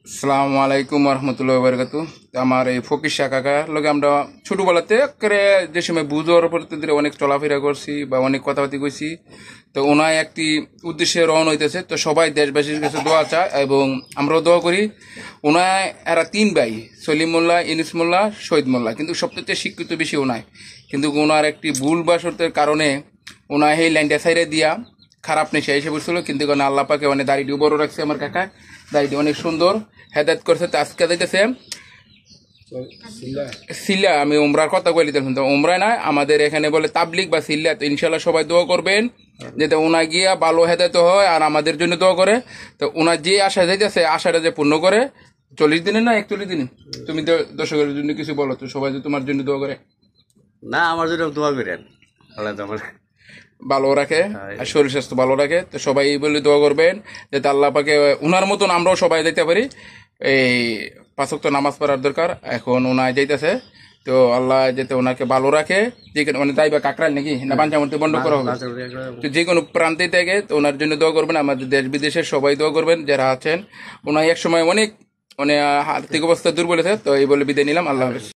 আসসালামু আলাইকুম রহমতুল্লাহ বরকাতু। আমার এই ফকির শাহ কাকা লগে আমরা ছোটবেলাতে করে যে সময় বুঝার পর অনেক চলাফেরা করছি বা অনেক কথাবার্তি কইছি। তো ওনায় একটি উদ্দেশ্যে রওনা হইতেছে, তো সবাই দেশবাসীর কাছে দোয়া চায় এবং আমরাও দোয়া করি। ওনায় এরা তিন ভাই, সলিম মোল্লা, ইনিস মোল্লা, শহীদ মোল্লা, কিন্তু সবচেয়ে শিক্ষিত বেশি ওনায়। কিন্তু ওনার একটি ভুল বাসতের কারণে ওনায় এই লাইনটা সাইডে দিয়া খারাপ নেশা এসে বসছিল, কিন্তু আল্লাহ পাকে অনেক দাড়িটিও বড় রাখছে। আমার কাকা দাড়িটি অনেক সুন্দর হেদায়ত করছে। তো আজকে দেখতেছে সিল্লা, আমি উমরার কথা কইলি, তো উমরা না, আমাদের এখানে বলে তাবলিগ বা সিল্লা। তো ইনশাল্লাহ সবাই দোয়া করবেন যাতে ওনা গিয়া ভালো হেদায়ত হয় আর আমাদের জন্য দোয়া করে। তো ওনার যে আশা যাইতেছে আশাটা যে পূর্ণ করে। 40 দিনে না 41 দিনে তুমি তো দর্শকের জন্য কিছু বলো, তো সবাই যে তোমার জন্য দোয়া করে। না, আমার জন্য দোয়া করেন, আল্লাহ তোমার ভালো রাখে আর শরীর স্বাস্থ্য ভালো রাখে। তো সবাই এই বলে দোয়া করবেন যাতে আল্লাহ পাকে উনার মতন আমরাও সবাই যেতে পারি। এই 5 ওয়াক্ত নামাজ পড়ার দরকার, এখন ওনা যাইতেছে। তো আল্লাহ যাতে ওনাকে ভালো রাখে। যেখানে মানে যাইবা কাকরাইল নাকি না বাঞ্চামন্ত্রী বন্ধ করা হবে, তো যে কোনো প্রান্তে থেকে তো ওনার জন্য দোয়া করবেন। আমাদের দেশ বিদেশের সবাই দোয়া করবেন যারা আছেন। ওনার এক সময় অনেক মানে আর্থিক অবস্থা দুর্বল আছে। তো এই বলে বিদায় নিলাম, আল্লাহ হাফেজ।